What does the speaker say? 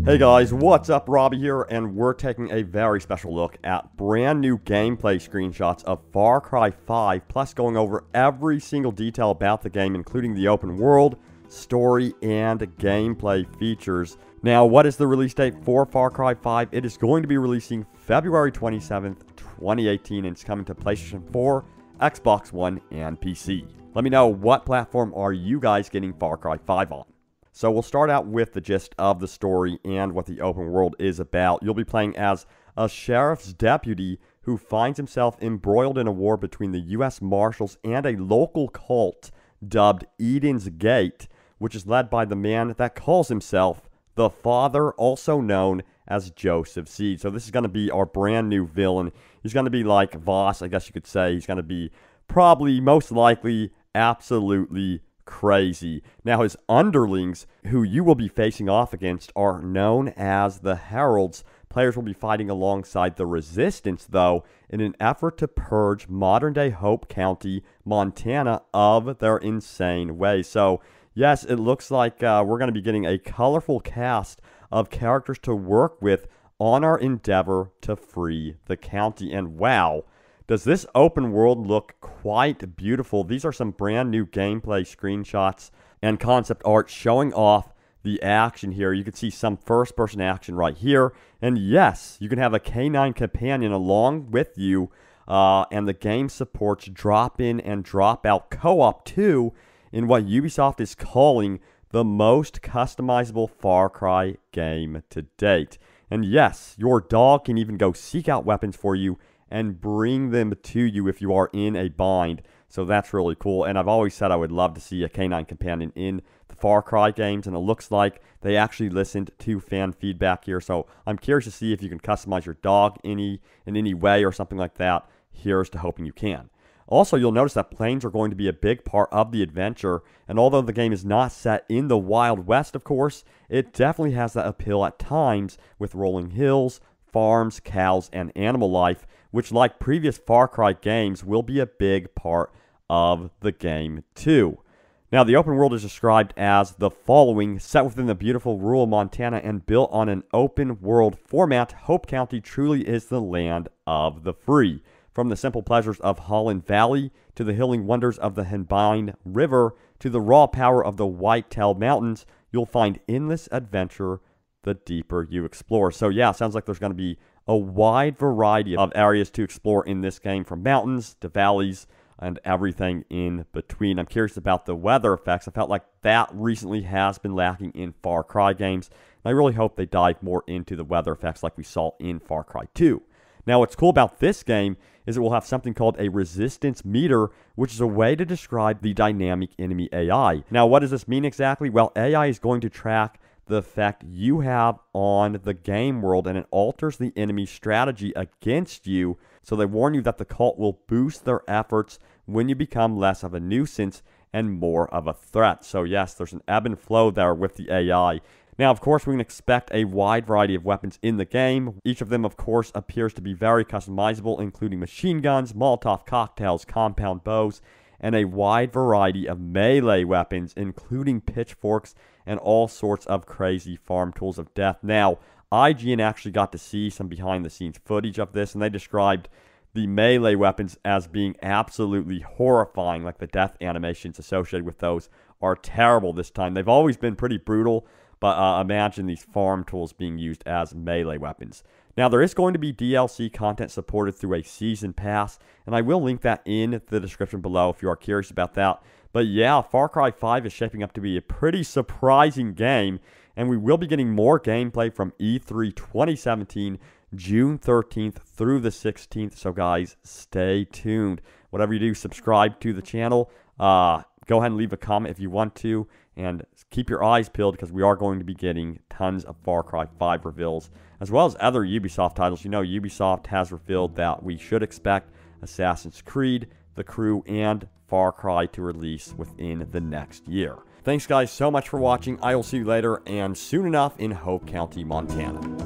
Hey guys, what's up? Robby here, and we're taking a very special look at brand new gameplay screenshots of Far Cry 5, plus going over every single detail about the game, including the open world, story, and gameplay features. Now, what is the release date for Far Cry 5? It is going to be releasing February 27th, 2018, and it's coming to PlayStation 4, Xbox One, and PC. Let me know, what platform are you guys getting Far Cry 5 on? So we'll start out with the gist of the story and what the open world is about. You'll be playing as a sheriff's deputy who finds himself embroiled in a war between the U.S. Marshals and a local cult dubbed Eden's Gate, which is led by the man that calls himself the Father, also known as Joseph Seed. So this is going to be our brand new villain. He's going to be like Voss, I guess you could say. He's going to be probably, most likely, absolutely crazy. Now, his underlings, who you will be facing off against, are known as the Heralds. Players will be fighting alongside the Resistance, though, in an effort to purge modern-day Hope County, Montana, of their insane ways. So, yes, it looks like we're going to be getting a colorful cast of characters to work with on our endeavor to free the county. And wow, does this open world look quite beautiful. These are some brand new gameplay screenshots and concept art showing off the action here. You can see some first-person action right here. And yes, you can have a canine companion along with you. And the game supports drop-in and drop-out co-op too, in what Ubisoft is calling the most customizable Far Cry game to date. And yes, your dog can even go seek out weapons for you and bring them to you if you are in a bind. So that's really cool. And I've always said I would love to see a canine companion in the Far Cry games, and it looks like they actually listened to fan feedback here. So I'm curious to see if you can customize your dog in any way or something like that. Here's to hoping you can. Also, you'll notice that planes are going to be a big part of the adventure, and although the game is not set in the Wild West, of course, it definitely has that appeal at times with rolling hills, farms, cows, and animal life, which, like previous Far Cry games, will be a big part of the game too. Now, the open world is described as the following: set within the beautiful rural Montana and built on an open world format, Hope County truly is the land of the free. From the simple pleasures of Holland Valley, to the healing wonders of the Henbine River, to the raw power of the Whitetail Mountains, you'll find endless adventure the deeper you explore. So yeah, sounds like there's going to be a wide variety of areas to explore in this game, from mountains to valleys and everything in between. I'm curious about the weather effects. I felt like that recently has been lacking in Far Cry games, and I really hope they dive more into the weather effects like we saw in Far Cry 2. Now, what's cool about this game is it will have something called a resistance meter, which is a way to describe the dynamic enemy AI. Now, what does this mean exactly? Well, AI is going to track the effect you have on the game world, and it alters the enemy's strategy against you. So they warn you that the cult will boost their efforts when you become less of a nuisance and more of a threat. So yes, there's an ebb and flow there with the AI. Now, of course, we can expect a wide variety of weapons in the game. Each of them, of course, appears to be very customizable, including machine guns, Molotov cocktails, compound bows, and a wide variety of melee weapons, including pitchforks and all sorts of crazy farm tools of death. Now, IGN actually got to see some behind-the-scenes footage of this, and they described the melee weapons as being absolutely horrifying. Like, the death animations associated with those are terrible this time. They've always been pretty brutal, but imagine these farm tools being used as melee weapons. Now, there is going to be DLC content supported through a season pass, and I will link that in the description below if you are curious about that. But yeah, Far Cry 5 is shaping up to be a pretty surprising game, and we will be getting more gameplay from E3 2017, June 13th through the 16th. So guys, stay tuned. Whatever you do, subscribe to the channel. Go ahead and leave a comment if you want to, and keep your eyes peeled because we are going to be getting tons of Far Cry 5 reveals, as well as other Ubisoft titles. You know, Ubisoft has revealed that we should expect Assassin's Creed, The Crew, and Far Cry to release within the next year. Thanks guys so much for watching. I will see you later, and soon enough in Hope County, Montana.